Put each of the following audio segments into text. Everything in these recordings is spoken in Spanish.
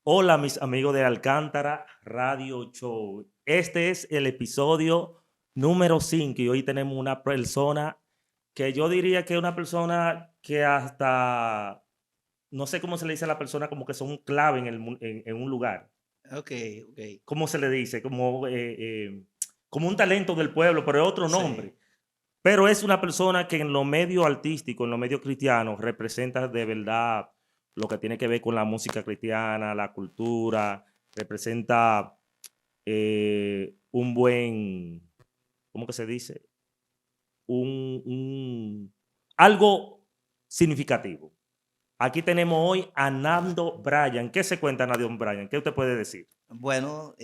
Hola, mis amigos de Alcántara Radio Show. Este es el episodio número 5 y hoy tenemos una persona que yo diría que es una persona que hasta, no sé cómo se le dice a la persona, como que son clave en un lugar. Okey, okey. ¿Cómo se le dice? Como un talento del pueblo, pero es otro Sí. nombre. Pero es una persona que en lo medio artístico, en lo medio cristiano, representa de verdad lo que tiene que ver con la música cristiana, la cultura, representa un buen, ¿cómo que se dice? Un algo significativo. Aquí tenemos hoy a Nando Bryan. ¿Qué se cuenta, Nando Bryan? ¿Qué usted puede decir? Bueno,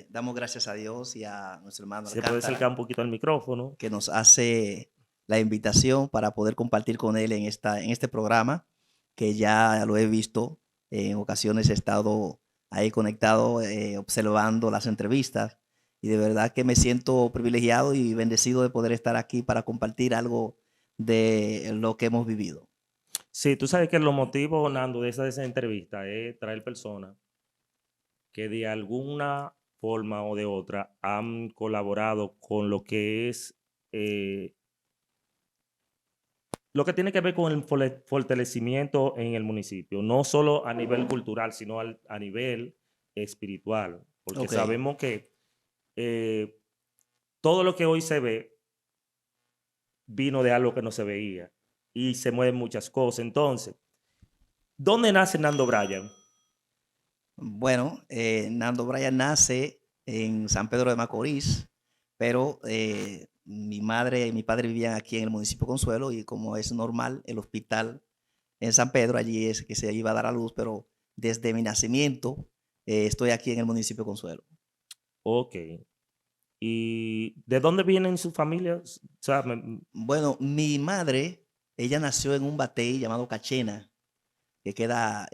damos gracias a Dios y a nuestro hermano Si se puede acercar Alcántara, un poquito al micrófono. que nos hace la invitación para poder compartir con él en este programa, que ya lo he visto. En ocasiones he estado ahí conectado, observando las entrevistas, y de verdad que me siento privilegiado y bendecido de poder estar aquí para compartir algo de lo que hemos vivido. Sí, tú sabes que los motivos, Nando, de esa entrevista es traer personas que de alguna forma o de otra han colaborado con lo que es eh, lo que tiene que ver con el fortalecimiento en el municipio, no solo a nivel cultural, sino a nivel espiritual, porque Okey. sabemos que eh, todo lo que hoy se ve vino de algo que no se veía y se mueven muchas cosas. Entonces, ¿dónde nace Nando Bryan? Bueno, Nando Bryan nace en San Pedro de Macorís, pero mi madre y mi padre vivían aquí en el municipio Consuelo, y como es normal, el hospital en San Pedro, allí es que se iba a dar a luz, pero desde mi nacimiento estoy aquí en el municipio Consuelo. Ok. ¿Y de dónde vienen sus familias? O sea, Bueno, mi madre, ella nació en un batey llamado Cachena, que queda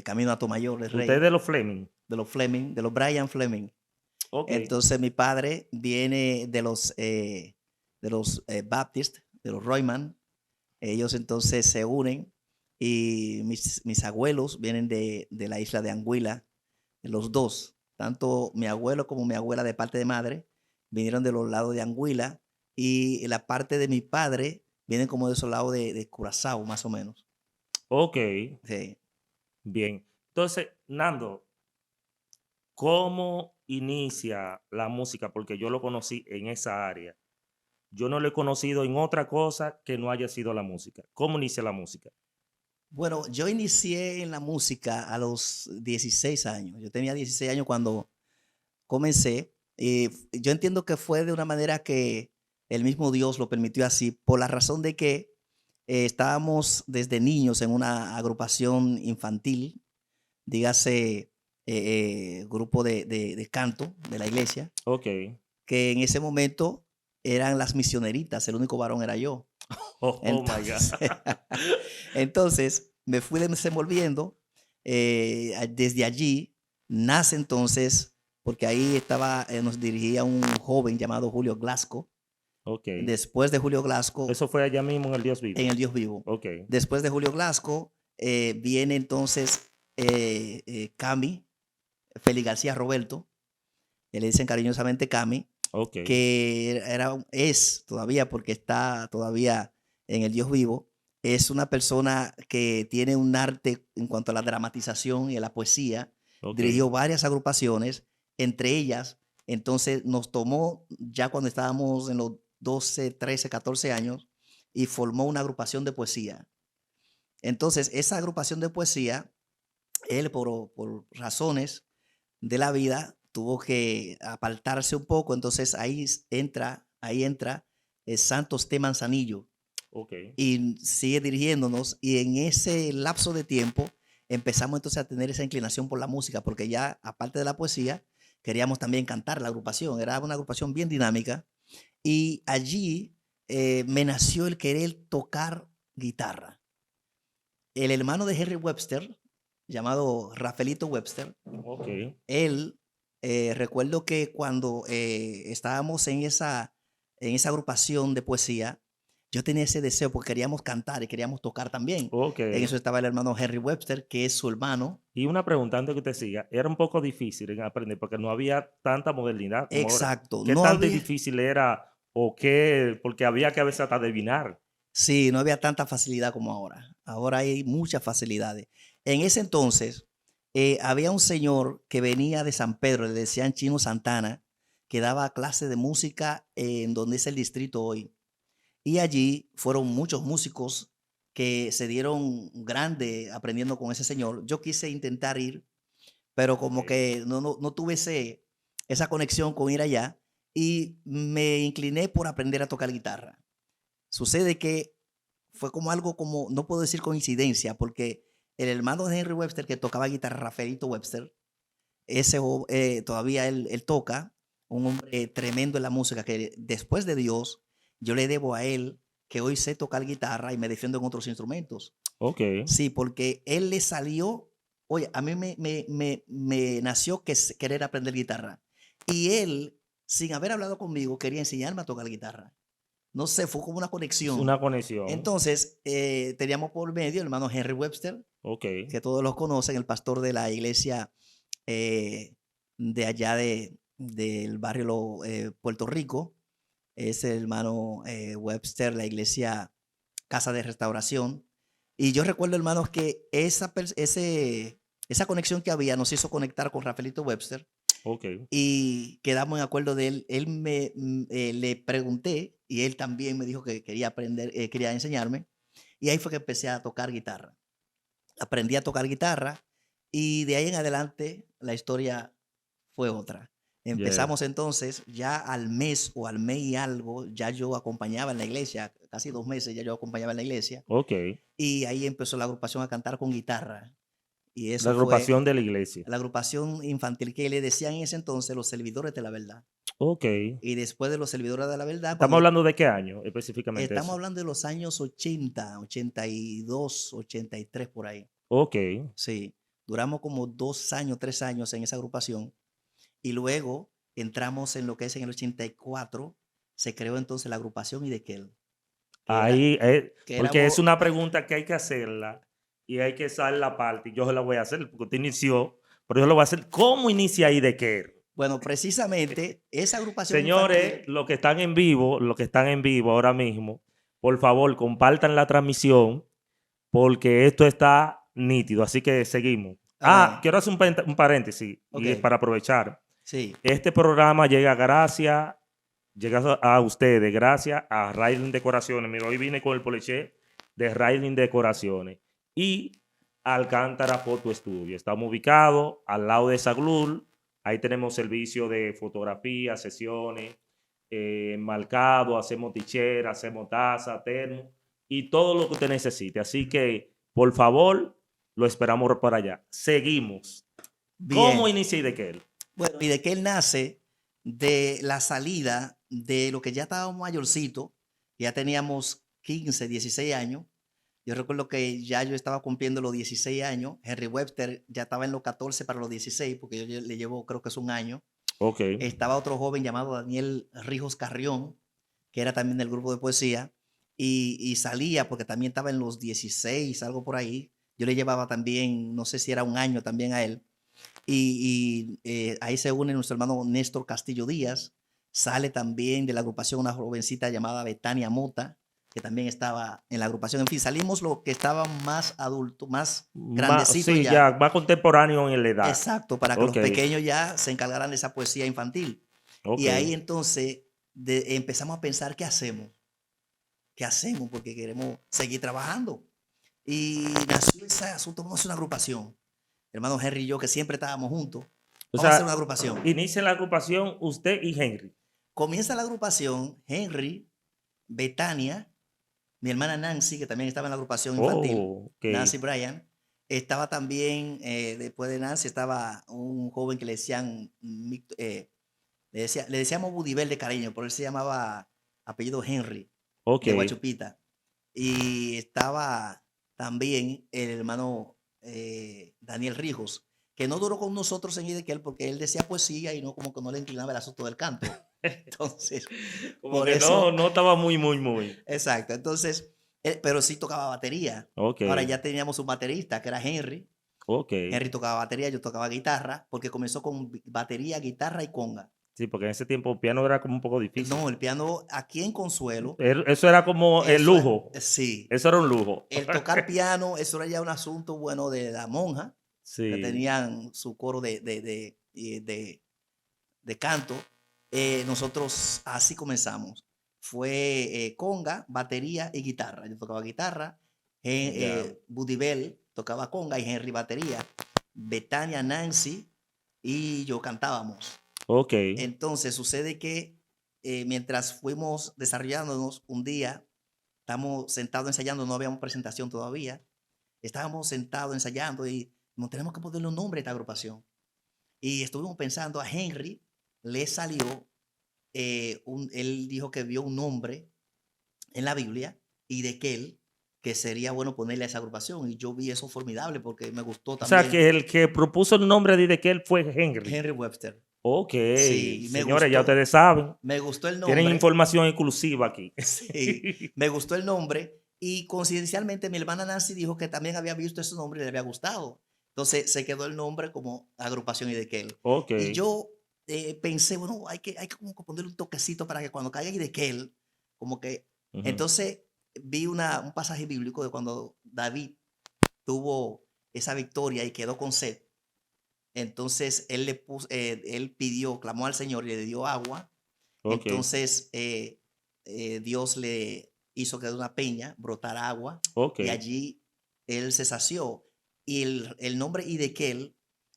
camino a Tomayor, el usted es Rey, de los Fleming. de los Fleming, de los Bryan Fleming. Ok, Entonces mi padre viene de los Baptist, de los Royman. Ellos entonces se unen, y mis abuelos vienen de la isla de Anguila, los dos, tanto mi abuelo como mi abuela de parte de madre, vinieron de los lados de Anguila, y la parte de mi padre vienen como de esos lados de Curazao, más o menos. ok, Sí. bien. Entonces, Nando, ¿cómo inicia la música? Porque yo lo conocí en esa área. Yo no lo he conocido en otra cosa que no haya sido la música. ¿Cómo inicia la música? Bueno, yo inicié en la música a los 16 años. Yo tenía 16 años cuando comencé. Yo entiendo que fue de una manera que el mismo Dios lo permitió así, por la razón de que estábamos desde niños en una agrupación infantil, dígase, grupo de canto de la iglesia, Ok. que en ese momento eran las misioneritas, el único varón era yo. Oh, oh my God. Entonces, entonces me fui desenvolviendo. Desde allí nace entonces, porque ahí estaba, nos dirigía un joven llamado Julio Glasco. Ok. Después de Julio Glasco, Eso fue allá mismo en el Dios en vivo. El Dios Vivo. Ok. Después de Julio Glasco, viene entonces Cami, Félix García Roberto, que le dicen cariñosamente Cami, Ok. que es todavía, porque está todavía en El Dios Vivo, es una persona que tiene un arte en cuanto a la dramatización y a la poesía. Ok. Dirigió varias agrupaciones, entre ellas, entonces nos tomó ya cuando estábamos en los 12, 13, 14 años, y formó una agrupación de poesía. Entonces, esa agrupación de poesía, él por razones de la vida tuvo que apartarse un poco. Entonces ahí entra Santos T. Manzanillo, Ok. y sigue dirigiéndonos, y en ese lapso de tiempo empezamos entonces a tener esa inclinación por la música, porque ya aparte de la poesía queríamos también cantar. La agrupación era una agrupación bien dinámica, y allí me nació el querer tocar guitarra. El hermano de Henry Webster, llamado Rafaelito Webster, Ok. él, recuerdo que cuando estábamos en esa agrupación de poesía, yo tenía ese deseo porque queríamos cantar y queríamos tocar también. Ok. En eso estaba el hermano Henry Webster, que es su hermano. Y una pregunta antes que te siga. Era un poco difícil en aprender porque no había tanta modernidad como ahora. Exacto, ¿Qué no tan había, difícil era o qué? Porque había que a veces hasta adivinar. sí, no había tanta facilidad como ahora. Ahora hay muchas facilidades. En ese entonces, había un señor que venía de San Pedro, le decían Chino Santana, que daba clases de música en donde es el distrito hoy. Y allí fueron muchos músicos que se dieron grande aprendiendo con ese señor. Yo quise intentar ir, pero como Ok. que no tuve esa conexión con ir allá y me incliné por aprender a tocar guitarra. Sucede que fue como algo como, no puedo decir coincidencia, porque el hermano de Henry Webster que tocaba guitarra, Rafaelito Webster, todavía él toca, un hombre tremendo en la música, que después de Dios, yo le debo a él que hoy sé tocar guitarra y me defiendo en otros instrumentos. Ok. Sí, porque él le salió, oye, a mí me nació querer aprender guitarra. Y él, sin haber hablado conmigo, quería enseñarme a tocar guitarra. No sé, fue como una Es conexión. una conexión. Entonces, teníamos por medio el hermano Henry Webster, Ok. que todos los conocen, el pastor de la iglesia eh, de allá del barrio Puerto Rico. Es el hermano Webster, la iglesia Casa de Restauración. Y yo recuerdo, hermanos, que esa conexión que había nos hizo conectar con Rafaelito Webster Ok. y quedamos en acuerdo de él. Le pregunté y él también me dijo que quería aprender, quería enseñarme. Y ahí fue que empecé a tocar guitarra. Aprendí a tocar guitarra y de ahí en adelante la historia fue otra. Yeah. Empezamos entonces, ya al mes o al mes y algo, ya yo acompañaba en la iglesia, casi 2 meses ya yo acompañaba en la iglesia, Ok. y ahí empezó la agrupación a cantar con guitarra. Y La eso fue agrupación de la iglesia. la agrupación infantil que le decían en ese entonces los servidores de la verdad. Ok. Y después de los servidores de la verdad, ¿Estamos cuando hablando de qué año específicamente estamos eso? hablando de los años 80, 82, 83 por ahí. Ok. Sí, duramos como 2 años, 3 años en esa agrupación y luego entramos en lo que es en el 84, se creó entonces la agrupación Idequel, que era, Ahí, que porque éramos, es una pregunta que hay que hacerla y hay que saber la parte. Y yo se la voy a hacer porque usted inició, pero yo lo voy a hacer. ¿Cómo inicia Idequer? bueno, precisamente esa agrupación Señores, infantil, los que están en vivo ahora mismo, por favor, compartan la transmisión porque esto está nítido. Así que seguimos. amén, Quiero hacer un paréntesis ok, y para aprovechar. sí, Este programa llega a ustedes gracias a Riding Decoraciones. Mira, hoy vine con el poliché de Riding Decoraciones y Alcántara Foto Estudio. Estamos ubicados al lado de Saglul. Ahí tenemos servicio de fotografía, sesiones, marcado, hacemos tichera, hacemos taza, termo y todo lo que usted necesite. Así que, por favor, lo esperamos para allá. Seguimos. ¿Cómo bien. inicia Idequel? Bueno, Idequel nace de la salida de lo que ya estábamos mayorcitos, ya teníamos 15, 16 años. Yo recuerdo que ya yo estaba cumpliendo los 16 años. Henry Webster ya estaba en los 14 para los 16, porque yo le llevo, creo que es un año. Ok. Estaba otro joven llamado Daniel Rijos Carrión, que era también del grupo de poesía, y salía porque también estaba en los 16, algo por ahí. Yo le llevaba también, no sé si era un año también a él. Ahí se une nuestro hermano Néstor Castillo Díaz. Sale también de la agrupación una jovencita llamada Betania Mota, que también estaba en la agrupación. En fin, salimos los que estaban más adultos, más grandecitos Sí, ya. ya, más contemporáneo en la edad. Exacto, para que los Ok, pequeños ya se encargaran de esa poesía infantil. ok. Y ahí entonces empezamos a pensar, ¿qué hacemos? ¿Qué hacemos? Porque queremos seguir trabajando. Y nació ese asunto, vamos a hacer una agrupación. Hermano Henry y yo, que siempre estábamos juntos, O vamos a hacer una sea, agrupación. inicia la agrupación usted y Henry. Comienza la agrupación, Henry, Betania, mi hermana Nancy, que también estaba en la agrupación infantil, Oh, ok, Nancy Bryan. Estaba también, después de Nancy, estaba un joven que le decían, le decíamos Budibel de cariño, pero él se llamaba apellido Henry, ok, de Guachupita. Y estaba también el hermano Daniel Rijos, que no duró con nosotros en Idequel porque él decía poesía y no como que no le inclinaba el asunto del canto. Entonces, Como por que no, eso, no estaba muy. exacto. Entonces, pero sí tocaba batería. Ok, Ahora ya teníamos un baterista que era Henry. ok. Henry tocaba batería, yo tocaba guitarra, porque comenzó con batería, guitarra y conga. Sí, porque en ese tiempo el piano era como un poco difícil. No, el piano aquí en Consuelo, Eso era como el eso lujo. sí, Eso era un lujo. el tocar piano, eso era ya un asunto bueno de la monja, que Sí, tenían su coro de canto. Nosotros así comenzamos. Fue conga, batería y guitarra. Yo tocaba guitarra, ya. Buddy Bell tocaba conga y Henry batería, Betania, Nancy y yo cantábamos. Ok, Entonces sucede que mientras fuimos desarrollándonos un día, estamos sentados ensayando, no habíamos presentación todavía, estábamos sentados ensayando y nos tenemos que ponerle un nombre a esta agrupación. Y estuvimos pensando, a Henry le salió, él dijo que vio un nombre en la Biblia y de que sería bueno ponerle a esa agrupación. Y yo vi eso formidable porque me gustó o sea, también que el que propuso el nombre de que él fue Henry. Henry Webster. Ok, Sí, señores, ya ustedes saben. me gustó el Tienen nombre. información exclusiva aquí. Sí, me gustó el nombre y coincidencialmente mi hermana Nancy dijo que también había visto ese nombre y le había gustado. Entonces se quedó el nombre como agrupación Idequel. Ok. Y yo pensé, bueno, hay que como que ponerle un toquecito para que cuando caiga Idequel, como que... Ujú. Entonces vi un pasaje bíblico de cuando David tuvo esa victoria y quedó con sed. Entonces él pidió, clamó al Señor y le dio agua. Ok, Entonces Dios le hizo que de una peña brotara agua ok, y allí él se sació. Y el nombre Idequel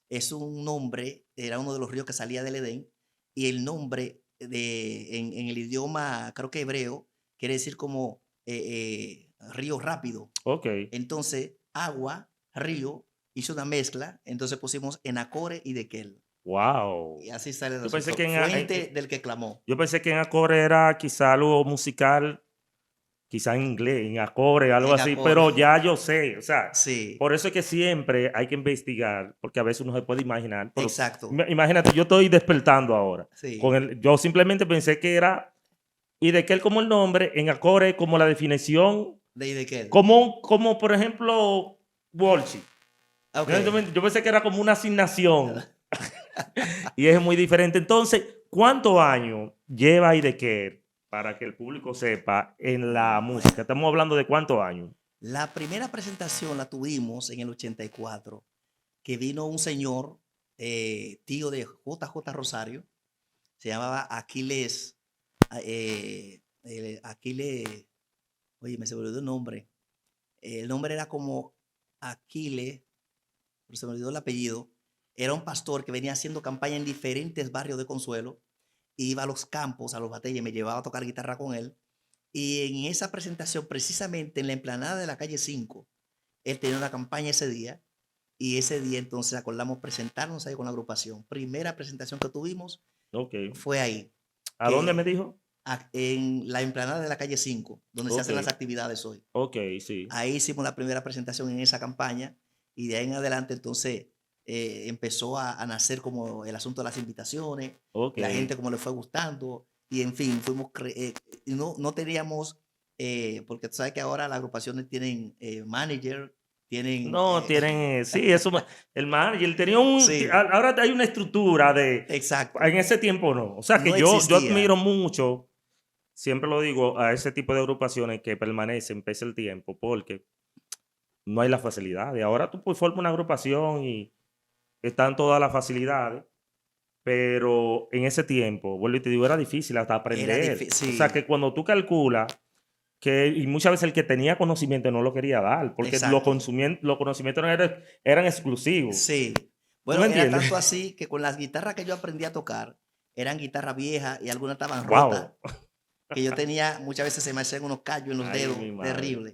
es un nombre, era uno de los ríos que salía del Edén, y el nombre en el idioma, creo que hebreo, quiere decir como río rápido. ok. Entonces, agua, río, hizo una mezcla, entonces pusimos Enacore y Dequel. Wow. Y así sale el Yo pensé que asunto. Fuente del que clamó. yo pensé que en Acore era quizá algo musical, quizá en inglés, en Acore, algo En así, Acore. pero ya yo sé, o sea, Sí, por eso es que siempre hay que investigar, porque a veces uno se puede imaginar, pero exacto. imagínate, yo estoy despertando ahora. Sí, Yo simplemente pensé que era, y de que él como el nombre, en Acore como la definición, de Dequel. como por ejemplo, Walsh. Ok. Yo pensé que era como una asignación y es muy diferente. Entonces, ¿cuántos años lleva Idequer para que el público sepa en la música? Bueno, Estamos hablando de cuántos años. la primera presentación la tuvimos en el 84, que vino un señor, tío de JJ Rosario, se llamaba Aquiles, Aquiles, oye, me se me olvidó el nombre. El nombre era como Aquiles, pero se me olvidó el apellido. Era un pastor que venía haciendo campaña en diferentes barrios de Consuelo. Iba a los campos, a los batalles, me llevaba a tocar guitarra con él. Y en esa presentación, precisamente en la emplanada de la calle 5, él tenía una campaña ese día. Y ese día entonces acordamos presentarnos ahí con la agrupación. Primera presentación que tuvimos Ok. fue ahí, ¿A dónde me que dijo? en la emplanada de la calle 5, donde se Ok. hacen las actividades hoy. Ok, sí. Ahí hicimos la primera presentación en esa campaña y de ahí en adelante entonces empezó a nacer como el asunto de las invitaciones, Ok. y la gente como le fue gustando y en fin, y no teníamos, porque tú sabes que ahora las agrupaciones tienen manager, tienen, No, tienen, sí, eso, el manager tenía sí, ahora hay una estructura exacto, en ese tiempo no. O sea, que no yo admiro existía, mucho, siempre lo digo, a ese tipo de agrupaciones que permanecen pese el tiempo, porque no hay las facilidades. Ahora tú pues formas una agrupación y están todas las facilidades, pero en ese tiempo, vuelvo y te digo, era difícil hasta era aprender. difícil, O sea, sí, que cuando tú calculas y muchas veces el que tenía conocimiento no lo quería dar, porque exacto, los conocimientos eran exclusivos. sí. ¿Tú Bueno, me era entiendes? tanto así que con las guitarras que yo aprendí a tocar, eran guitarras viejas y algunas estaban rotas, Wow. que yo tenía, muchas veces se me hacían unos callos en los Ay, dedos, mi madre. terrible.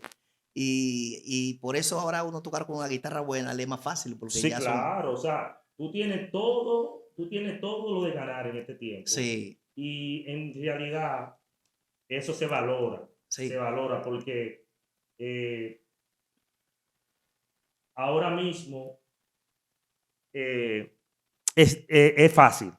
Y por eso ahora uno tocar con una guitarra buena le es más fácil, porque Sí, ya son, claro. O sea, tú tienes todo lo de ganar en este tiempo. sí, Y en realidad eso se sí, valora porque eh, ahora mismo eh, es fácil.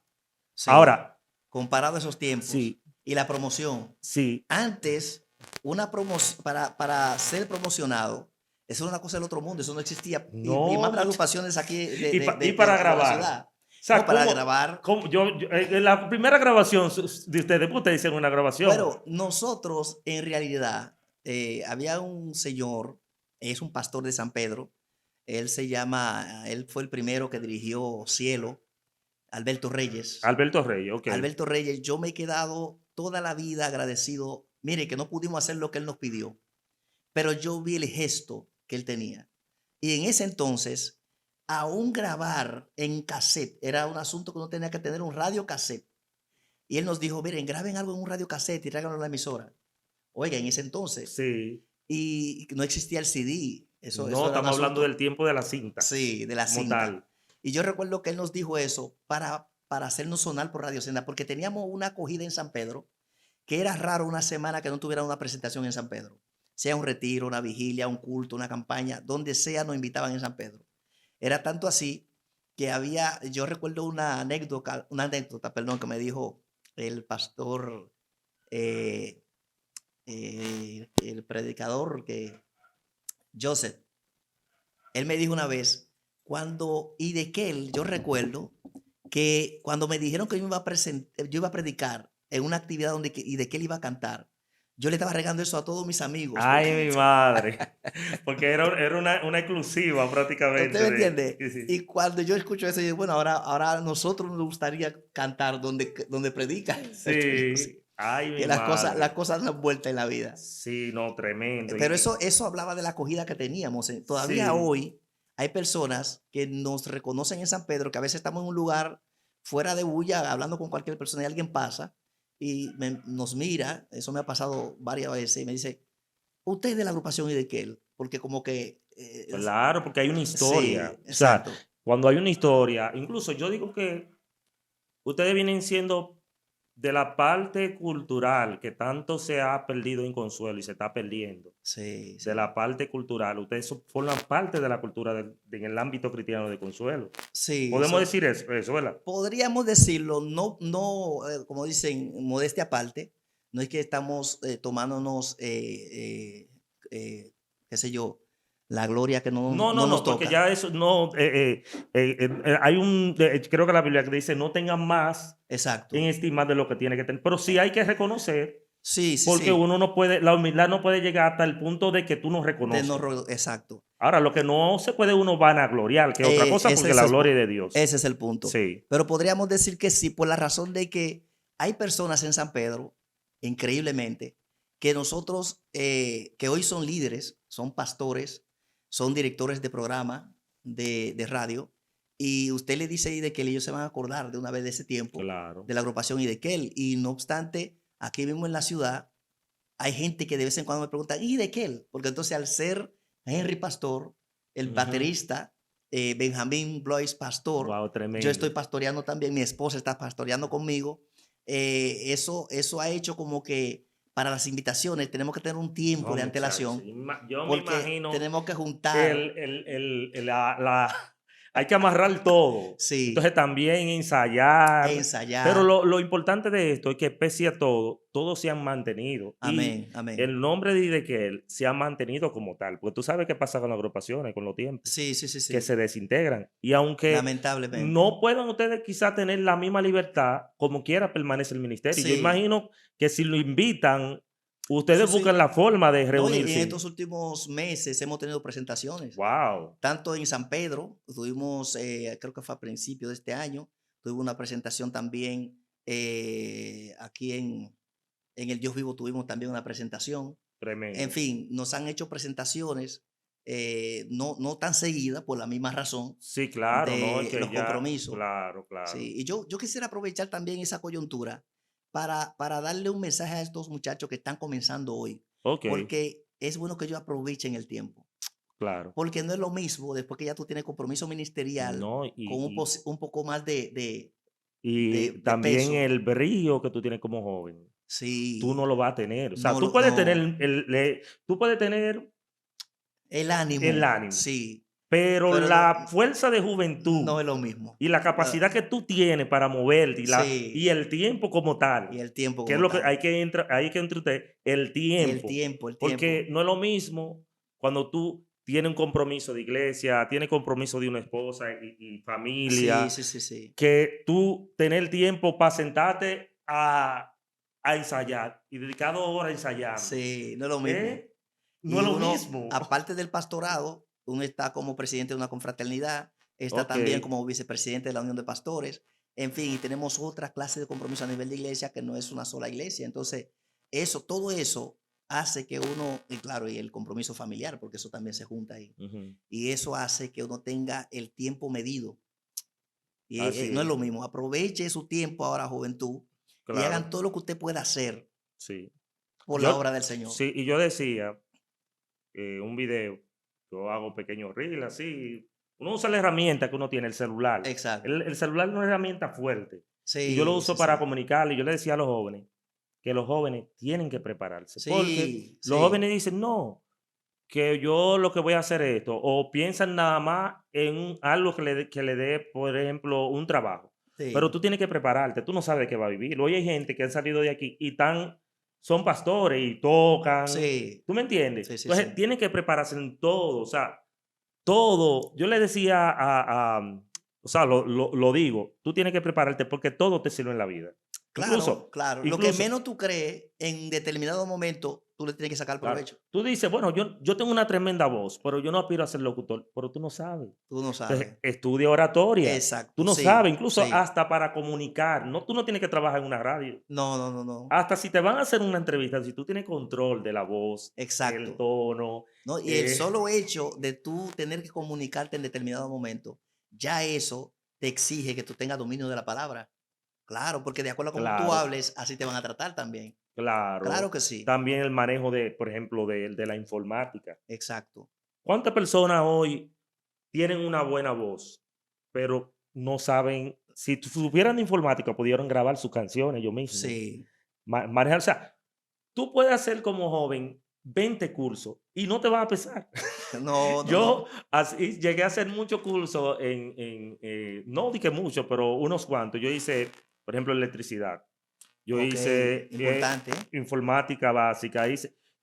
Sí, Ahora, comparado a esos tiempos. sí, Y la promoción. sí, Antes, una promoción, para ser promocionado, eso era una cosa del otro mundo, eso no existía. Y más no, para agrupaciones aquí de, y para de la grabar. ciudad. O No, sea, para grabar. en la primera grabación de ustedes, ¿cómo ustedes hicieron una grabación? Bueno, nosotros en realidad, había un señor, es un pastor de San Pedro, él fue el primero que dirigió Cielo, Alberto Reyes. Alberto Reyes, ok. Alberto Reyes, yo me he quedado toda la vida agradecido. Mire, que no pudimos hacer lo que él nos pidió, pero yo vi el gesto que él tenía. Y en ese entonces, aún grabar en cassette era un asunto que uno tenía que tener un radio cassette. Y él nos dijo, miren, graben algo en un radio cassette y tráiganlo a la emisora. Oiga, en ese entonces. Sí. Y no existía el CD. No, Eso era un estamos hablando del asunto, tiempo de la cinta, sí, de la como cinta. tal. Y yo recuerdo que él nos dijo eso para hacernos sonar por Radio Senda, porque teníamos una acogida en San Pedro que era raro una semana que no tuviera una presentación en San Pedro. Sea un retiro, una vigilia, un culto, una campaña, donde sea nos invitaban en San Pedro. Era tanto así que yo recuerdo una anécdota, perdón, que me dijo el pastor, eh, el predicador Joseph. Él me dijo una vez, y de que él, yo recuerdo que cuando me dijeron que yo iba a predicar en una actividad y de que él iba a cantar, yo le estaba regando eso a todos mis amigos, Ay, porque mi madre. Porque era una exclusiva usted prácticamente me de. entiende. Sí, sí. Y cuando yo escucho eso, yo digo, bueno, ahora a nosotros nos gustaría cantar donde predica el Señor. Sí. Ay, mi Que las madre. cosas dan vuelta en la vida. Sí, no, tremendo. Pero eso hablaba de la acogida que teníamos. Todavía Sí, hoy hay personas que nos reconocen en San Pedro, que a veces estamos en un lugar fuera de bulla, hablando con cualquier persona y alguien pasa y nos mira, eso me ha pasado varias veces, y me dice, usted es de la agrupación y de Kel, porque como que, claro, porque hay una historia. sí, O sea, exacto, cuando hay una historia, incluso yo digo que ustedes vienen siendo de la parte cultural que tanto se ha perdido en Consuelo y se está perdiendo. sí, De sí, la parte cultural, ustedes forman parte de la cultura en el ámbito cristiano de Consuelo. sí, Podemos decir eso, ¿verdad? podríamos decirlo, no, como dicen, modestia aparte, no es que estamos tomándonos, qué sé yo, la gloria que No, no, no nos no, porque toca. ya eso no, hay creo que la Biblia que dice no tengan más en Exacto. estima de lo que tiene que tener, pero sí hay que reconocer, Sí, sí, porque sí. uno no puede, la humildad no puede llegar hasta el punto de que tú no reconoces. Exacto. Ahora, lo que no se puede uno vanagloriar, que es otra cosa, Ese porque es la gloria es de Dios. ese es el punto. Sí, Pero podríamos decir que sí, por la razón de que hay personas en San Pedro, increíblemente, que nosotros, que hoy son líderes, son pastores, son directores de programa de radio, y usted le dice y de que ellos se van a acordar de una vez de ese tiempo, claro. de la agrupación y de Kel. Y no obstante, aquí mismo en la ciudad, hay gente que de vez en cuando me pregunta, ¿y de Kel? Porque entonces al ser Henry Pastor, el baterista, Benjamín Blois Pastor, Wow, yo estoy tremendo. pastoreando también, mi esposa está pastoreando conmigo. Eso ha hecho como que para las invitaciones tenemos que tener un tiempo No, de muchachos. antelación Yo me porque imagino tenemos que juntar, hay que amarrar todo. sí, Entonces también e ensayar. Pero ensayar. lo importante de esto es que pese a todo, todos se han mantenido. Y Amén, amén. el nombre de Idequel se ha mantenido como tal. Porque tú sabes qué pasa con las agrupaciones, con los tiempos, Sí, sí, sí, que sí. se desintegran. Y aunque Lamentablemente. no puedan ustedes quizás tener la misma libertad, como quiera permanece el ministerio. Yo Sí, imagino que si lo invitan, sí, ustedes buscan sí. la forma de No, y en reunirse. estos últimos meses hemos tenido presentaciones, Wow, tanto en San Pedro, tuvimos, creo que fue a principios de este año, tuvimos una presentación también aquí en El Dios Vivo, tuvimos también una presentación. En tremendo. fin, nos han hecho presentaciones, no tan seguidas por la misma razón Sí, claro, no, es de que los ya, compromisos. claro, claro. Sí, y yo quisiera aprovechar también esa coyuntura para darle un mensaje a estos muchachos que están comenzando hoy, Ok, porque es bueno que ellos aprovechen el tiempo, claro. porque no es lo mismo después que ya tú tienes compromiso ministerial No, con un poco más y de también peso. el brillo que tú tienes como joven, tú no Sí, lo vas a tener. O sea, no, tú puedes tener no, tú puedes tener el el ánimo, ánimo, sí, pero pero no, la fuerza de juventud no es lo mismo. y la Ah, capacidad que tú tienes para moverte y sí, el tiempo como y tal, el tiempo que es como lo que tal. hay que entre usted, el El tiempo. tiempo, el Porque tiempo. no es lo mismo cuando tú tienes un compromiso de iglesia, tienes compromiso de una esposa y Sí, familia, sí, sí, sí. que tú tener tiempo para sentarte a ensayar y dedicar 2 horas ensayando. Sí, no es lo mismo. ¿Eh? No es Y lo uno, mismo. aparte del pastorado, uno está como presidente de una confraternidad, está Ok. también como vicepresidente de la Unión de Pastores, en fin, y tenemos otra clase de compromiso a nivel de iglesia que no es una sola iglesia. Entonces, eso, todo eso hace que uno, y claro, y el compromiso familiar, porque eso también se junta ahí, Ujú. y eso hace que uno tenga el tiempo medido. Y Así no es es. lo mismo. Aproveche su tiempo ahora, juventud, y hagan Claro. todo lo que usted pueda hacer Sí. por la Yo, obra del Señor. sí, y yo decía, un video, yo hago pequeños reels así. Uno usa la herramienta que uno tiene, el celular. Exacto. El celular es una herramienta fuerte. Y yo lo Sí, uso sí, para sí. comunicarle. Yo le decía a los jóvenes que los jóvenes tienen que prepararse. Porque Sí, los sí. jóvenes dicen, no, que yo lo que voy a hacer es esto. O piensan nada más en algo que le dé, por ejemplo, un trabajo. Pero Sí, tú tienes que prepararte. Tú no sabes de qué va a vivir. Hoy hay gente que han salido de aquí y son pastores y tocan. sí, ¿Tú me entiendes? sí, sí, Entonces, sí. tienen que prepararse en todo. O sea, todo. Yo le decía o sea, lo digo, tú tienes que prepararte porque todo te sirve en la vida. Claro, Incluso, claro. Lo que incluso, menos tú crees, en determinado momento, tú le tienes que sacar claro. provecho. Tú dices, bueno, yo tengo una tremenda voz, pero yo no aspiro a ser locutor, pero tú no sabes. Tú no Entonces, sabes. estudia oratoria. Tú Exacto, no sabes, sí, incluso sí. hasta para comunicar. No, tú no tienes que trabajar en una radio. No, no, no, no. Hasta si te van a hacer una entrevista, si tú tienes control de la voz, el Exacto. tono, ¿No? Y el eh, solo hecho de tú tener que comunicarte en determinado momento, ya eso te exige que tú tengas dominio de la palabra. Claro, porque de acuerdo a cómo tú claro, hables, así te van a tratar también. Claro claro. que sí. También el manejo de, por ejemplo, de la informática. Exacto. ¿Cuántas personas hoy tienen una buena voz, pero no saben, si supieran de informática, pudieran grabar sus canciones ellos mismos? Sí. Manejar, o sea, tú puedes hacer como joven 20 cursos y no te van a pesar. No, no, Yo no. así llegué a hacer muchos cursos no di que mucho, pero unos cuantos. Yo hice, por ejemplo, electricidad. Yo Ok, hice importante. informática básica,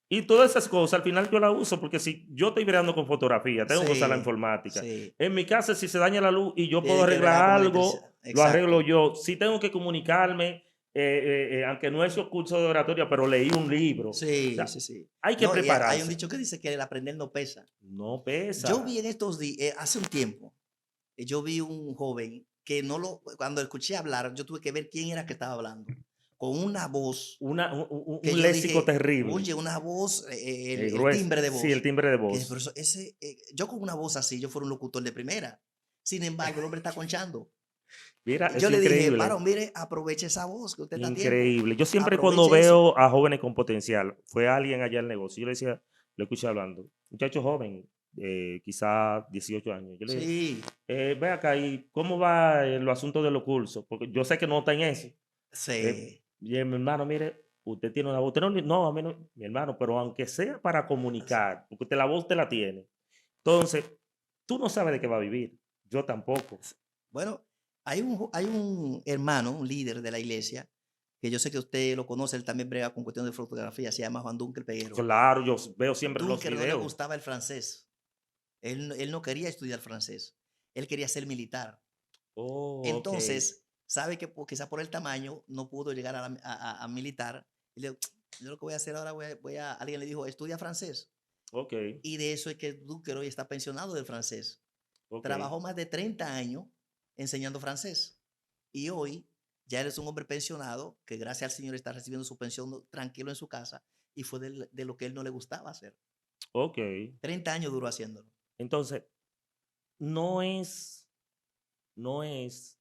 y todas esas cosas al final yo las uso porque si yo estoy creando con fotografía, tengo que usar la Sí, informática. sí. En mi casa, si se daña la luz y yo puedo Tiene que bregar arreglar con algo, electricidad. lo arreglo Exacto. yo. Si tengo que comunicarme, aunque no es un curso de oratoria, pero leí un libro. O Sí, sea, sí, sí. hay que No, y hay un prepararse. dicho que dice que el aprender no pesa. No Yo vi pesa. en estos días, hace un tiempo, yo vi un joven que no lo, cuando escuché hablar, yo tuve que ver quién era que estaba hablando. Con una voz que Un yo léxico dije, terrible. oye, una voz, el Grueso. timbre de Sí, el voz. timbre de Que por voz. eso ese, yo con una voz así, yo fuera un locutor de primera. Sin embargo, el hombre está conchando. Mira, Y es yo le dije, increíble. varón, mire, aproveche esa voz, que usted está a tiempo. Increíble. Yo siempre cuando Aproveche eso. veo a jóvenes con potencial, fue alguien allá al negocio, yo le decía, lo escuché hablando, muchacho joven, quizá 18 años. Yo le dije, Sí, ve acá, ¿y cómo va los asuntos de los cursos? Porque yo sé que no está en eso. sí, Y mi hermano, mire, usted tiene una voz, usted no, no, a mí no, mi hermano, pero aunque sea para sí. comunicar, porque usted la voz te la tiene. Entonces, tú no sabes de qué va a vivir. Yo tampoco. Bueno, hay un hermano, un líder de la iglesia, que yo sé que usted lo conoce, él también brega con cuestiones de fotografía, se llama Juan Dunker Peguero. Claro, yo veo siempre los Dunker no le videos. gustaba el francés, él no quería estudiar francés, él quería ser militar. Oh, ok, Entonces, sabe que quizá por el tamaño no pudo llegar a militar. Y le digo, yo lo que voy a hacer ahora, alguien le dijo, estudia francés. ok, Y de eso es que Dunker hoy está pensionado del francés. ok. Trabajó más de 30 años enseñando francés. Y hoy ya él es un hombre pensionado que gracias al Señor está recibiendo su pensión tranquilo en su casa y fue de lo que él no le gustaba hacer. Ok. 30 años duró haciéndolo. Entonces, no es, no es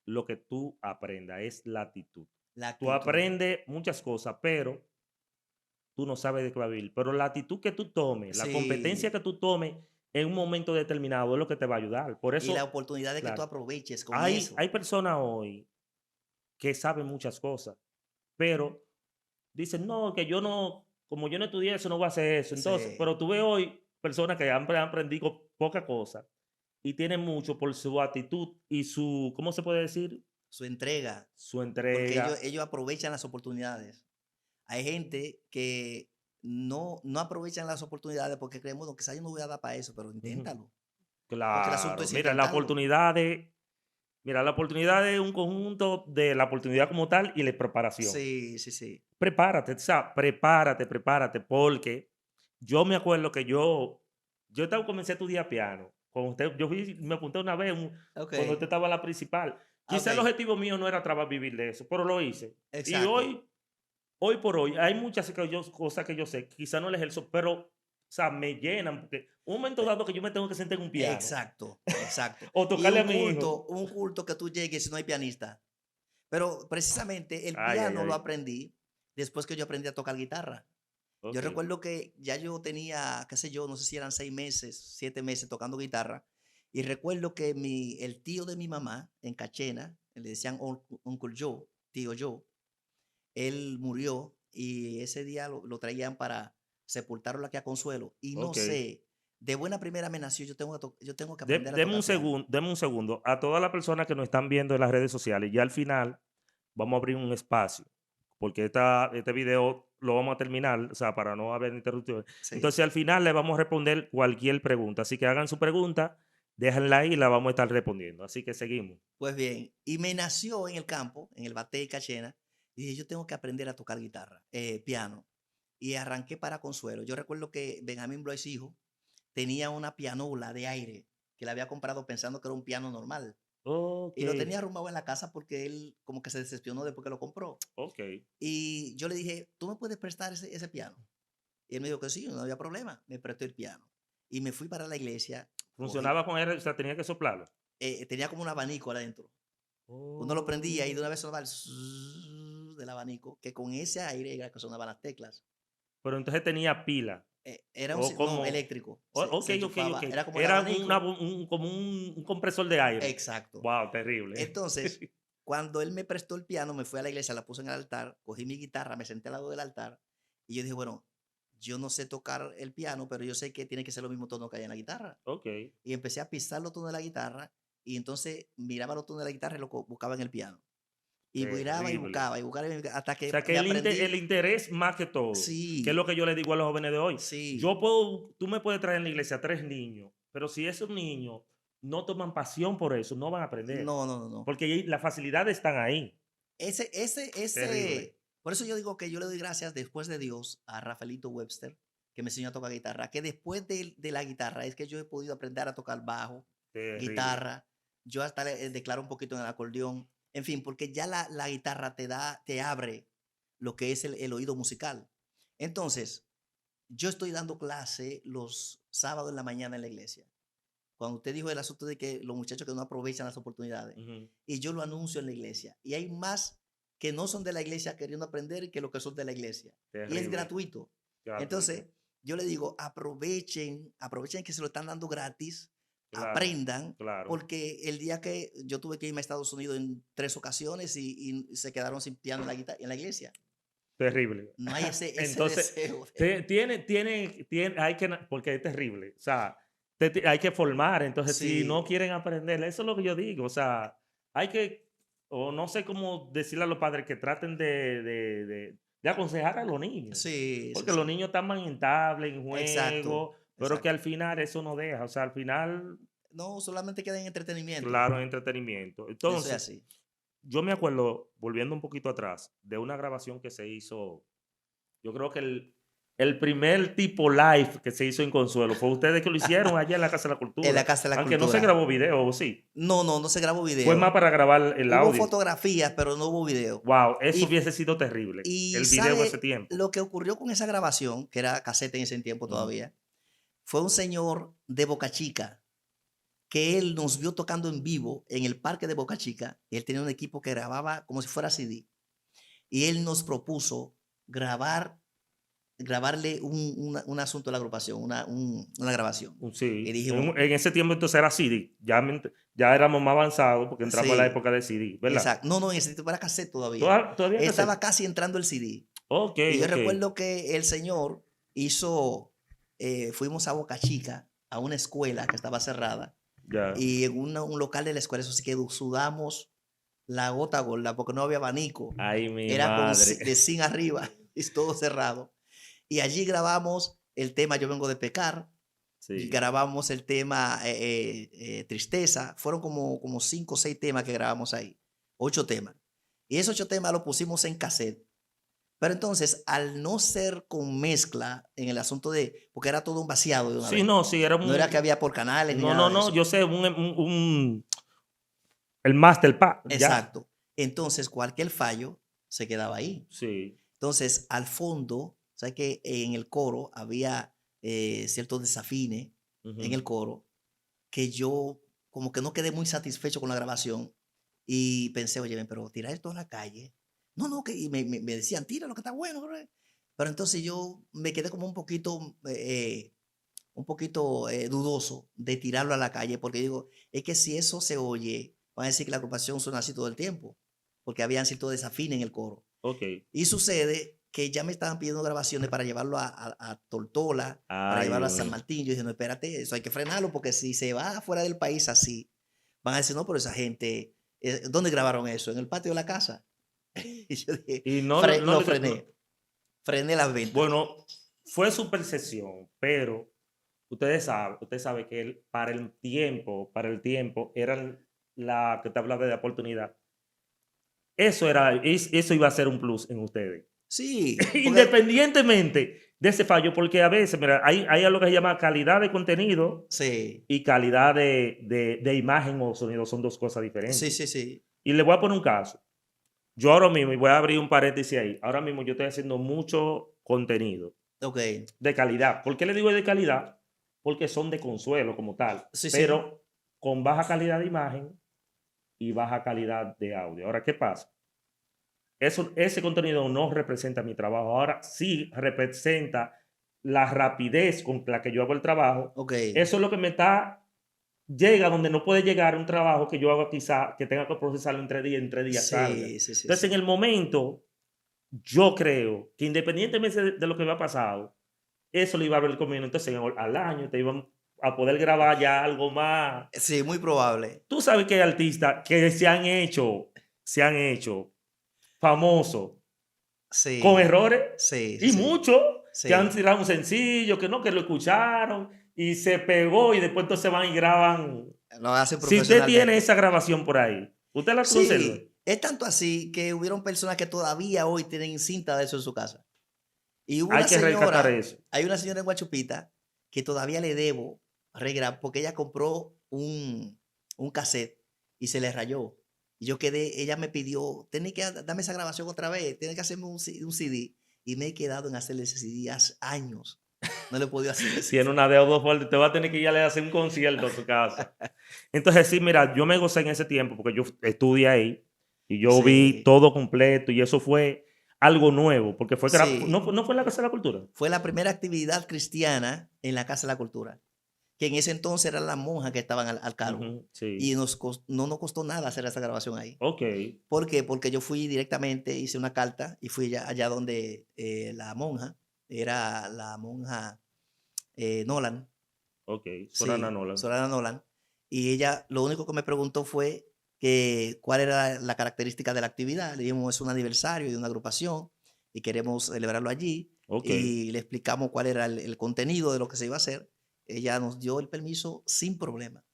lo que tú aprendas, es la actitud. La Tú actitud. aprendes muchas cosas, pero tú no sabes de qué va a vivir. Pero la actitud que tú tomes, la competencia Sí. que tú tomes en un momento determinado es lo que te va a ayudar. Por Y la eso, oportunidad de que tú claro, aproveches con hay eso. personas hoy que saben muchas cosas, pero dicen, no, que yo no, como yo no estudié eso, no voy a hacer eso. Entonces, Sí. pero tú ves hoy personas que han aprendido poca cosa y tiene mucho por su actitud y su, ¿cómo se puede decir? Su entrega, Su porque ellos, entrega. ellos aprovechan las oportunidades. Hay gente que no aprovechan las oportunidades porque creemos, bueno, quizás yo no voy a dar para eso, pero Ujú. inténtalo. Porque el asunto Claro. es Mira, la intentarlo. oportunidad de, mira, la oportunidad es un conjunto de la oportunidad como tal y la preparación. Sí, sí, sí. Prepárate, o sea, prepárate, porque yo me acuerdo que yo estaba, comencé a estudiar piano. Cuando usted, me apunté una vez Ok, cuando usted estaba en la principal. ok, Quizá el objetivo mío no era trabajar vivir de eso, pero lo hice. Y exacto, hoy por hoy, hay muchas cosas que yo sé, quizá no las ejerzo, pero, o sea, me llenan, porque un momento eh, dado que yo me tengo que sentar en un piano exacto, exacto. o Y tocarle a mi hijo. un culto que tú llegues si no hay pianista. Pero precisamente el Ay, ay, piano lo ay. aprendí después que yo aprendí a tocar guitarra. Yo Ok, recuerdo que ya yo tenía, qué sé yo, no sé si eran 6 meses, 7 meses tocando guitarra. Y recuerdo que el tío de mi mamá en Cachena, le decían Uncle Joe, tío Joe, él murió y ese día lo traían para sepultarlo aquí a Consuelo. Y no ok. sé, de buena primera me nació, yo tengo que aprender a Deme un tocar piano. segundo, deme un segundo. A todas las personas que nos están viendo en las redes sociales, ya al final vamos a abrir un espacio, porque este video lo vamos a terminar, o sea, para no haber interrupciones. Sí. Entonces, al final le vamos a responder cualquier pregunta. Así que hagan su pregunta, déjenla ahí y la vamos a estar respondiendo. Así que seguimos. Pues bien, y me nació en el campo, en el Batey Cachena, y dije, yo tengo que aprender a tocar guitarra, piano. Y arranqué para Consuelo. Yo recuerdo que Benjamín Blois, hijo, tenía una pianola de aire que le había comprado pensando que era un piano normal. Ok, Y lo tenía arrumbado en la casa porque él como que se decepcionó después que lo compró. ok. Y yo le dije, ¿tú me puedes prestar ese piano? Y él me dijo que sí, no había problema. Me prestó el piano. Y me fui para la iglesia, cogí, Funcionaba con él, o sea, tenía que soplarlo. tenía como un abanico adentro. Uno lo prendía y de Oh. una vez sonaba el zzzz del abanico, que con ese aire era que sonaban las teclas. Pero entonces tenía pila. Era O no, como, eléctrico, ok, se ok. enchufaba, era como el Era abanico. como un compresor de aire. Exacto. Wow, terrible. Entonces, cuando él me prestó el piano, me fui a la iglesia, la puse en el altar, cogí mi guitarra, me senté al lado del altar y yo dije, bueno, yo no sé tocar el piano, pero yo sé que tiene que ser lo mismo tono que hay en la guitarra. Ok, Y empecé a pisar los tonos de la guitarra y entonces miraba los tonos de la guitarra y lo buscaba en el piano. Y miraba y terrible. buscaba y buscaba hasta O que sea, que me el aprendí. interés más que todo, que es lo Sí, que yo le digo a los jóvenes de hoy. sí. Tú me puedes traer en la iglesia 3 niños, pero si esos niños no toman pasión por eso, no van a aprender. No, no, no, no. Porque ahí las facilidades están ahí. Ese, Terrible. por eso yo digo que yo le doy gracias después de Dios a Rafaelito Webster, que me enseñó a tocar guitarra, que después de la guitarra es que yo he podido aprender a tocar bajo, Terrible. guitarra, yo hasta le declaro un poquito en el acordeón, en fin, porque ya la guitarra te abre lo que es el oído musical. Entonces, yo estoy dando clase los sábados en la mañana en la iglesia. Cuando usted dijo el asunto de que los muchachos que no aprovechan las oportunidades, Ujú. y yo lo anuncio en la iglesia, y hay más que no son de la iglesia queriendo aprender que los que son de la iglesia, y es Terrible. gratuito. Gratuito. Entonces, yo le digo, aprovechen que se lo están dando gratis, Claro, aprendan, claro. porque el día que yo tuve que irme a Estados Unidos en 3 ocasiones y se quedaron sin piano en la iglesia. Terrible. No hay ese Entonces, deseo. hay que, porque es terrible. O sea, hay que formar. Entonces, si no Sí, quieren aprender, eso es lo que yo digo. O sea, hay que, o no sé cómo decirle a los padres que traten de aconsejar a los niños. sí, sí, Porque los sí. niños están más en tablet, en Exacto, juego, pero que exacto. al final eso no deja. O sea, al final, No, solamente queda en entretenimiento. claro, es entretenimiento. Eso es Entonces, así. yo me acuerdo, volviendo un poquito atrás, de una grabación que se hizo. Yo creo que el primer tipo live que se hizo en Consuelo fue ustedes que lo hicieron allá en la Casa de la En la Cultura. Casa de la Aunque no se Cultura. grabó video, ¿o sí? No, no, no se grabó Fue más video. para grabar el Hubo audio. fotografías, pero no hubo video. Wow, eso Y, hubiese sido terrible. y El video en ese sabe tiempo. lo que ocurrió con esa grabación, que era casete en ese tiempo Ujú. todavía, fue un señor de Boca Chica que él nos vio tocando en vivo en el parque de Boca Chica. Él tenía un equipo que grababa como si fuera CD. Y él nos propuso grabarle un asunto a la agrupación, una grabación. Y Sí, dijimos, en ese tiempo entonces era CD. Ya éramos más avanzados porque entramos en la sí, época de CD, ¿verdad? exacto. No, no, en ese tiempo era cassette todavía. Todavía Estaba cassette. casi entrando el CD. Ok, Y yo ok. recuerdo que el señor hizo, fuimos a Boca Chica a una escuela que estaba cerrada Ya. y en un local de la escuela, eso sí que sudamos la gota gorda porque no había abanico. Ay, mi Era madre. de zinc arriba y todo cerrado. Y allí grabamos el tema Yo vengo de pecar, y Sí. grabamos el tema Tristeza. Fueron como 5 o 6 temas que grabamos ahí. 8 temas. Y esos 8 temas los pusimos en cassette. Pero entonces, al no ser con mezcla en el asunto de, porque era todo un vaciado de una Sí, vez. no, sí, era No era que un... había por canales ni No, nada no, de no, eso. yo sé, el master pack, ya. Exacto. Entonces, cualquier fallo se quedaba ahí. Sí. Entonces, al fondo, ¿sabes que en el coro había ciertos desafines en Ujú. el coro que yo como que no quedé muy satisfecho con la grabación y pensé, oye, ven, pero tirar esto a la calle. No, no, que y me decían, tira lo que está bueno. Pero entonces yo me quedé como un poquito dudoso de tirarlo a la calle porque digo, es que si eso se oye, van a decir que la agrupación suena así todo el tiempo, porque habían cierto desafín en el coro. Ok. Y sucede que ya me estaban pidiendo grabaciones para llevarlo a Tortola, para Ay, llevarlo a Dios San mío. Martín. Yo dije, no, espérate, eso hay que frenarlo porque si se va fuera del país así, van a decir, no, pero esa gente, ¿dónde grabaron eso? En el patio de la casa. Y yo dije, Y no, no lo le... frené las ventas. Bueno, fue su percepción, pero usted sabe que para el tiempo, era la que te hablaba de oportunidad. Eso iba a ser un plus en ustedes. Sí, porque, Independientemente de ese fallo, porque a veces, mira, hay algo que se llama calidad de contenido sí, y calidad de imagen o sonido, son dos cosas sí, diferentes. sí, sí, Y le voy a poner un caso. Yo ahora mismo, y voy a abrir un paréntesis ahí, ahora mismo yo estoy haciendo mucho contenido ok, de calidad. ¿Por qué le digo de calidad? Porque son de consuelo como tal, sí, sí, pero con baja calidad de imagen y baja calidad de audio. Ahora, ¿qué pasa? Ese contenido no representa mi trabajo. Ahora sí representa la rapidez con la que yo hago el trabajo. ok, Eso es lo que llega donde no puede llegar un trabajo que yo hago quizá, que tenga que procesarlo en 3 días salga. sí, sí, sí, Entonces, en sí. el momento, yo creo que independientemente de lo que había pasado, eso lo iba a ver conmigo. Entonces, al año te iban a poder grabar ya algo más. Sí, muy probable. Tú sabes que hay artistas que se han hecho famosos con Sí, errores sí, sí, y sí, muchos que han sí. tirado un sencillo, que no, que lo escucharon y se pegó y después entonces van y graban. Lo hacen Si usted tiene profesionalmente. esa grabación por ahí, ¿usted la conserva? Sí, es tanto así que hubieron personas que todavía hoy tienen cinta de eso en su casa. Y hubo Hay que rescatar eso. hay una señora en Guachupita que todavía le debo porque ella compró un cassette y se le rayó. Y yo quedé, ella me pidió, tiene que dame esa grabación otra vez, tiene que hacerme un CD. Y me he quedado en hacerle ese CD hace años. No le he podido hacer ese Tiene CD. una deuda fuerte, te va a tener que ir a hacer un concierto a su casa. Entonces, sí, mira, yo me gocé en ese tiempo porque yo estudié ahí y yo vi Sí, todo completo y eso fue algo nuevo, porque no, sí. no fue en la Casa de la Cultura. Fue la primera actividad cristiana en la Casa de la Cultura, que en ese entonces eran las monjas que estaban al cargo. Ujú, sí. Y no nos costó nada hacer esa grabación ahí. Ok, ¿Por qué? Porque yo fui directamente, hice una carta y fui allá donde la monja, era la monja Nolan, ok. Sorana sí, Nolan. Sorana Nolan, y ella lo único que me preguntó fue que cuál era la característica de la actividad. Le dijimos, es un aniversario de una agrupación y queremos celebrarlo allí, Ok. y le explicamos cuál era el contenido de lo que se iba a hacer. Ella nos dio el permiso sin problema.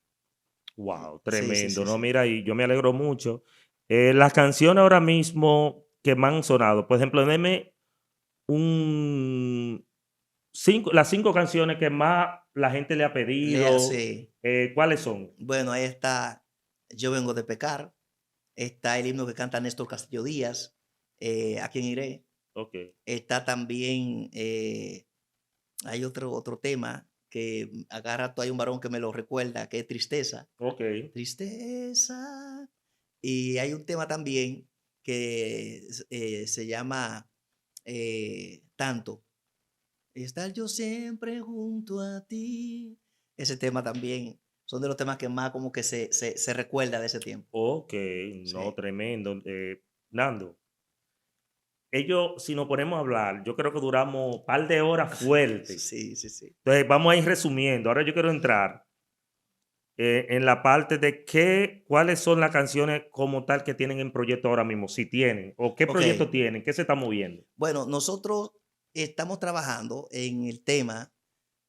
Wow, Sí, sí, tremendo. sí, No, sí. mira, y yo me alegro mucho. Las canciones ahora mismo que me han sonado, por ejemplo, deme un las 5 canciones que más la gente le ha Le pedido. hace, ¿Cuáles son? bueno, ahí está Yo vengo de pecar, está el himno que canta Néstor Castillo Díaz, ¿A quién iré? Ok, Está también, hay otro tema que a cada rato hay un varón que me lo recuerda, que es Tristeza. ok. Tristeza. Y hay un tema también que se llama Tanto. Estar yo siempre junto a ti. Ese tema también son de los temas que más como que se recuerda de ese tiempo. Ok, no, Sí. tremendo. Nando, ellos, si nos ponemos a hablar, yo creo que duramos un par de horas fuertes. Sí, sí, sí. Entonces, vamos a ir resumiendo. Ahora yo quiero entrar en la parte de cuáles son las canciones como tal que tienen en proyecto ahora mismo, si tienen, o qué Ok. proyecto tienen, qué se está moviendo. Bueno, nosotros estamos trabajando en el tema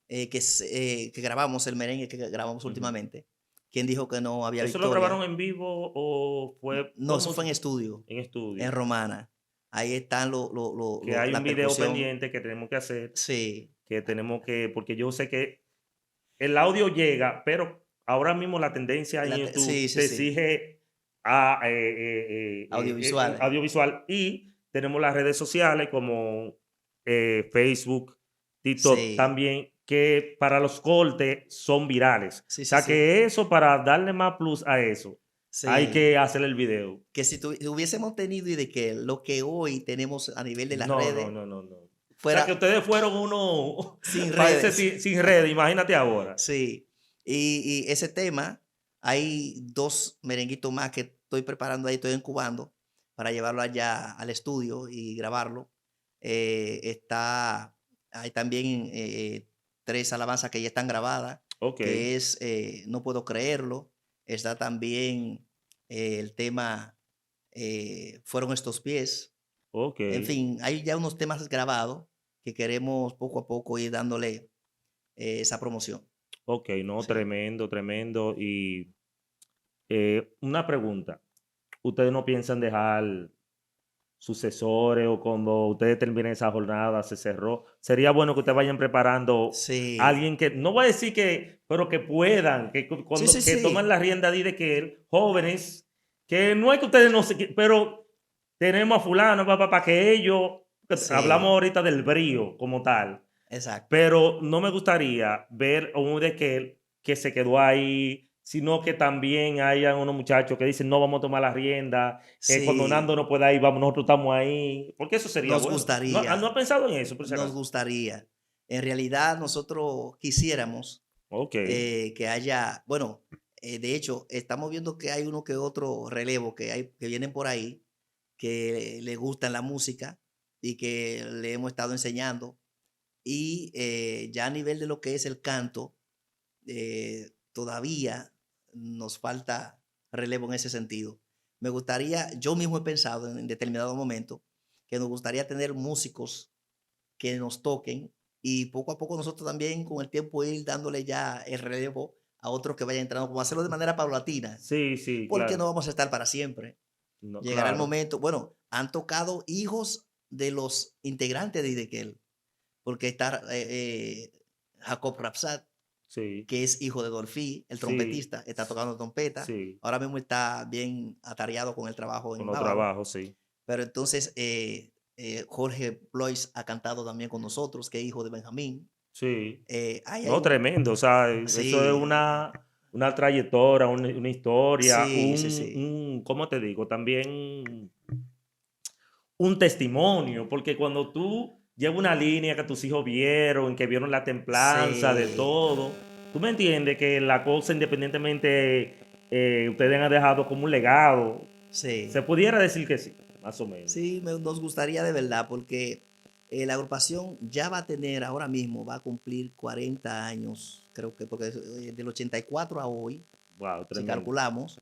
que grabamos, el merengue que grabamos Ujú. últimamente. ¿Quién dijo que no había ¿Eso lo grabaron victoria? en vivo o fue No, eso cómo fue en estudio, en en estudio? Romana. Ahí están Que hay un la video percusión. pendiente que tenemos que hacer, Sí, que tenemos que, porque yo sé que el audio llega, pero ahora mismo la tendencia en sí, YouTube sí, te sí. exige Audiovisuales. audiovisual y tenemos las redes sociales como Facebook, TikTok Sí, también, que para los cortes son virales. sí, O sí, sea sí. que eso, para darle más plus a eso, hay Sí. que hacer el video. Que si hubiésemos tenido y de que lo que hoy tenemos a nivel de las No, no, redes no, no, no. O sea que fuera ustedes fueron uno, sin parece redes. sin red, imagínate ahora. Sí. Y ese tema, hay 2 merenguitos más que estoy preparando ahí, estoy incubando para llevarlo allá al estudio y grabarlo. Hay también 3 alabanzas que ya están grabadas, Ok, que es No puedo creerlo. Está también el tema Fueron estos pies. ok. En fin, hay ya unos temas grabados que queremos poco a poco ir dándole esa promoción. Ok, no, Sí. tremendo, tremendo. Y una pregunta, ¿ustedes no piensan dejar sucesores o cuando ustedes terminen esa jornada se cerró? Sería bueno que ustedes vayan preparando a Sí. alguien que, no voy a decir que, pero que puedan, Sí, sí, que tomen sí. la rienda de que jóvenes, que no es que ustedes no se, pero tenemos a fulano, papá, para que ellos, hablamos Sí, ahorita del brío como tal. exacto. Pero no me gustaría ver a un de que se quedó ahí, sino que también hayan unos muchachos que dicen: "No vamos a tomar la rienda, cuando Sí, Nando no pueda ir, vamos, nosotros estamos ahí", porque eso sería nos bueno. ¿No, no gustaría, has pensado en eso, por si nos acaso? gustaría. En realidad, nosotros quisiéramos Okey, que haya, bueno, de hecho, estamos viendo que hay uno que otro relevo que vienen por ahí, que le gustan la música y que le hemos estado enseñando. Y ya a nivel de lo que es el canto, todavía nos falta relevo en ese sentido. Me gustaría, yo mismo he pensado en determinado momento que nos gustaría tener músicos que nos toquen y poco a poco nosotros también con el tiempo ir dándole ya el relevo a otros que vayan entrando, como hacerlo de manera paulatina, sí, sí, porque no claro. vamos a estar para siempre. No, Llegará el claro. momento, bueno, han tocado hijos de los integrantes de Idequel, porque está Jacob Rapsat, Sí, que es hijo de Dolphy, el sí, trompetista, está tocando trompeta. sí, Ahora mismo está bien atareado con el trabajo con en los Bávaro. trabajos, sí. Pero entonces Jorge Blois ha cantado también con nosotros, que es hijo de Benjamín. Sí. Hay No, tremendo. O sea, eso es sí, una trayectoria, una historia, sí, sí, sí. ¿cómo te digo? También un testimonio, porque cuando tú llevas una línea que tus hijos vieron, que vieron la templanza de Sí, todo, tú me entiendes que la cosa, independientemente, ustedes han dejado como un legado. Se sí. pudiera decir que sí, más o menos. Sí, nos gustaría de verdad, porque la agrupación ya va a tener, ahora mismo, va a cumplir 40 años, creo que, porque del 84 a hoy, Wow, si tremendo. calculamos,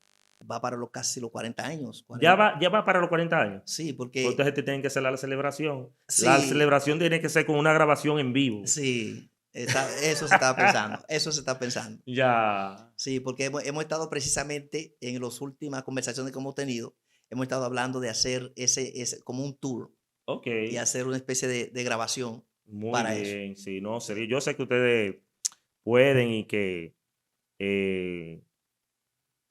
va para casi los 40 años. Ya va para los 40 años. Sí, Pues porque entonces te tienen que hacer la celebración. La sí, celebración tiene que ser con una grabación en vivo. sí, eso se estaba pensando, eso se está pensando. Ya. Sí, porque hemos estado precisamente en las últimas conversaciones que hemos tenido, hemos estado hablando de hacer ese como un tour Ok. y hacer una especie de grabación Muy para eso. bien. Sí, no, Sí. serio. Yo sé que ustedes pueden y que eh,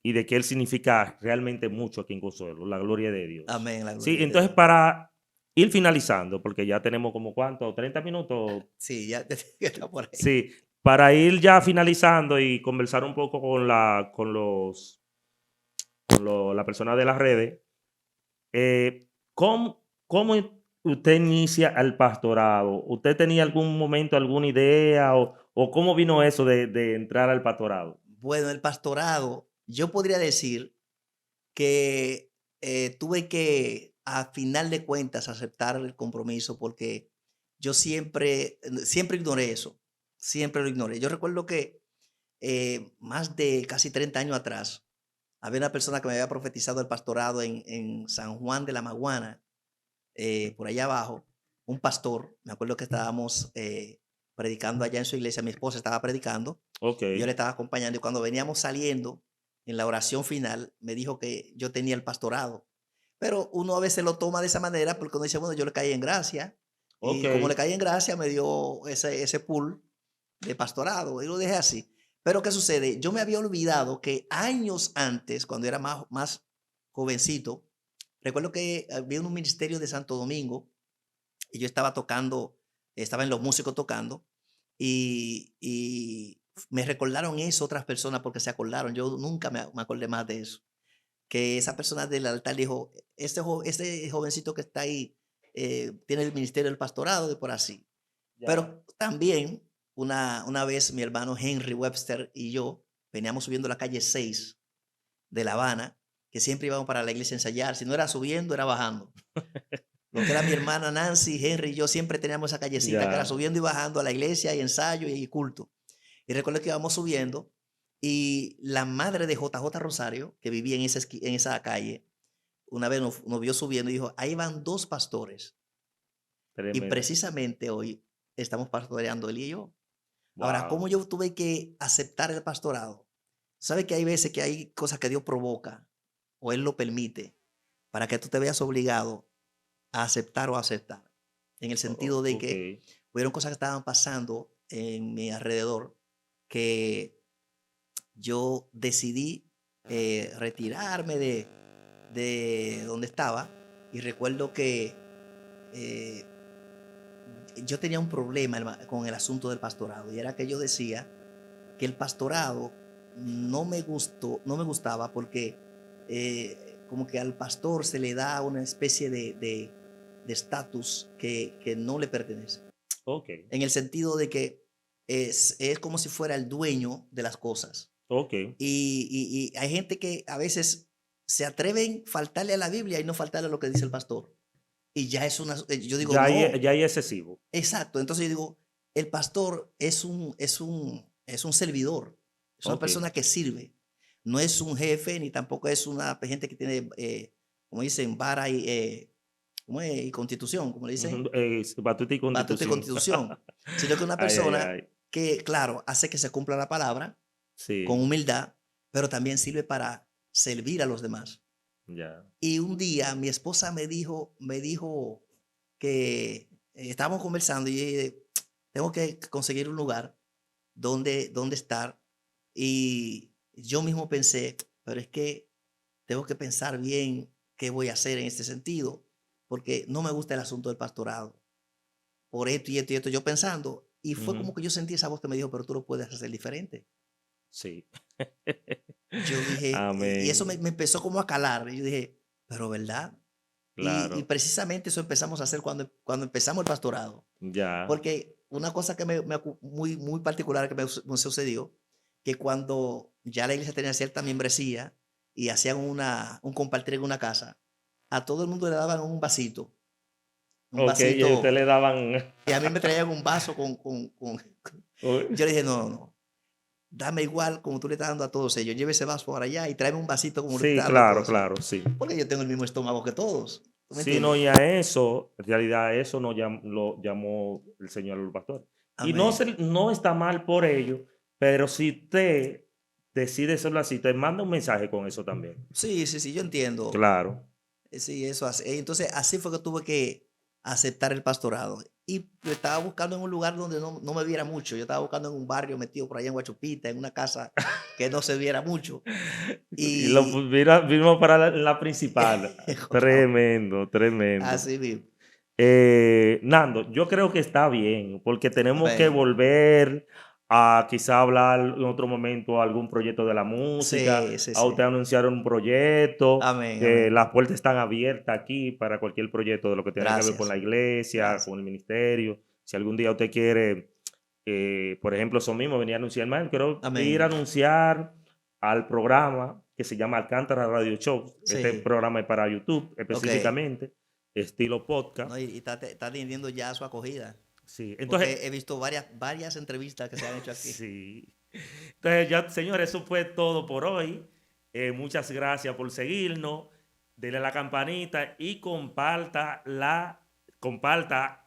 y de que él significa realmente mucho aquí en Consuelo, la gloria de Dios. Amén, la Sí, gloria de entonces Dios. para ir finalizando, porque ya tenemos como cuánto, 30 minutos. Sí, ya está por ahí. Sí, para ir ya finalizando y conversar un poco con la persona de las redes. ¿Cómo usted inicia al pastorado? ¿Usted tenía algún momento, alguna idea o cómo vino eso de entrar al pastorado? Bueno, el pastorado, yo podría decir que tuve que a final de cuentas aceptar el compromiso porque yo siempre ignoré eso, siempre lo ignoré. Yo recuerdo que más de casi 30 años atrás, había una persona que me había profetizado el pastorado en San Juan de la Maguana, por allá abajo, un pastor, me acuerdo que estábamos predicando allá en su iglesia, mi esposa estaba predicando, Ok, y yo le estaba acompañando, y cuando veníamos saliendo en la oración final, me dijo que yo tenía el pastorado. Pero uno a veces lo toma de esa manera porque uno dice, bueno, yo le caí en gracia, ok, y como le caí en gracia, me dio ese pool de pastorado, y lo dejé así. Pero ¿qué sucede? Yo me había olvidado que años antes, cuando era más jovencito, recuerdo que había un ministerio de Santo Domingo y yo estaba tocando, estaba en los músicos tocando y me recordaron eso otras personas porque se acordaron. Yo nunca me acordé más de eso. Que esa persona del altar dijo, este jovencito que está ahí tiene el ministerio del pastorado de por así. ya. Pero también una vez mi hermano Henry Webster y yo veníamos subiendo la calle 6 de La Habana, que siempre íbamos para la iglesia a ensayar. Si no era subiendo, era bajando. Lo que era mi hermana Nancy, Henry y yo siempre teníamos esa callecita que era Ya, subiendo y bajando a la iglesia y ensayo y culto. Y recuerdo que íbamos subiendo y la madre de JJ Rosario, que vivía en esa calle, una vez nos vio subiendo y dijo, ahí van dos pastores. Y tremendo. precisamente hoy estamos pastoreando él y yo. Ahora, ¿cómo Wow. yo tuve que aceptar el pastorado? ¿Sabe que hay veces que hay cosas que Dios provoca o Él lo permite para que tú te veas obligado a aceptar o aceptar? En el sentido de Ok, que hubieron cosas que estaban pasando en mi alrededor que yo decidí retirarme de donde estaba y recuerdo que eh, yo tenía un problema con el asunto del pastorado y era que yo decía que el pastorado no me gustaba porque como que al pastor se le da una especie de estatus que no le pertenece. ok, En el sentido de que es como si fuera el dueño de las cosas. ok. Y hay gente que a veces se atreven a faltarle a la Biblia y no faltarle a lo que dice el pastor. Y ya es yo digo, no, Ya hay excesivo. exacto. Entonces yo digo, el pastor es un servidor, es una Ok. persona que sirve. No es un jefe ni tampoco es una gente que tiene, como dicen, vara ¿cómo es? Y constitución, como le dicen, Ujú, batuta y batuta y constitución. constitución, sino que una Ay, ay, persona ay. que, claro, hace que se cumpla la palabra con Sí, humildad, pero también sirve para servir a los demás. ya. Y un día mi esposa me dijo que estábamos conversando y yo dije, tengo que conseguir un lugar donde estar. Y yo mismo pensé, pero es que tengo que pensar bien qué voy a hacer en este sentido, porque no me gusta el asunto del pastorado, por esto y esto y esto, yo pensando. Y fue Ujú, como que yo sentí esa voz que me dijo, pero tú lo puedes hacer diferente. sí. Yo dije, y eso me, Amén. me empezó como a calar. Y yo dije, pero ¿verdad? Y Claro. precisamente eso empezamos a hacer cuando empezamos el pastorado. Ya. Porque una cosa que muy particular que me sucedió, que cuando ya la iglesia tenía cierta membresía y hacían un compartir en una casa, a todo el mundo le daban un Ok, y usted vasito, le daban. y a mí me traían un vaso Uy, yo le dije, no, no, no, dame igual como tú le estás dando a todos ellos, lleve ese vaso para allá y tráeme un vasito como le sí, estás dando a claro, todos ellos. claro, sí. Porque yo tengo el mismo estómago que todos, ¿tú me Sí, no, entiendes? y a eso, en realidad, eso no lo llamó el Señor al pastor. Y Amén. no está mal por ello, pero si usted decide hacerlo así, te manda un mensaje con eso también. Sí, sí, sí, yo entiendo. Claro. Sí, eso así. Entonces, así fue que tuve que aceptar el pastorado. Y yo estaba buscando en un lugar donde no me viera mucho. Yo estaba buscando en un barrio metido por allá en Guachupita, en una casa que no se viera mucho. Y lo Y vimos para la principal. Tremendo, tremendo. así mismo. Nando, yo creo que está bien, porque tenemos que Amén. volver a quizá hablar en otro momento algún proyecto de la música, Sí, sí, a usted sí. anunciar un proyecto, Amén, que amén. las puertas están abiertas aquí para cualquier proyecto de lo que tenga que ver con Gracias. la iglesia, Gracias. con el ministerio. Si algún día usted quiere, por ejemplo, eso mismo, venir a anunciar más, quiero ir a Amén. anunciar al programa que se llama Alcántara Radio Show. Este Sí. programa es para YouTube específicamente, estilo podcast. No, y está teniendo ya su acogida. Sí, Porque entonces, he visto varias entrevistas que se han hecho aquí. sí. Entonces, ya, señores, eso fue todo por hoy. Muchas gracias por seguirnos. Denle a la campanita y comparta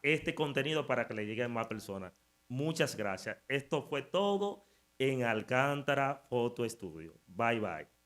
este contenido para que le llegue a más personas. Muchas gracias. Esto fue todo en Alcántara Photo Studio. Bye, bye.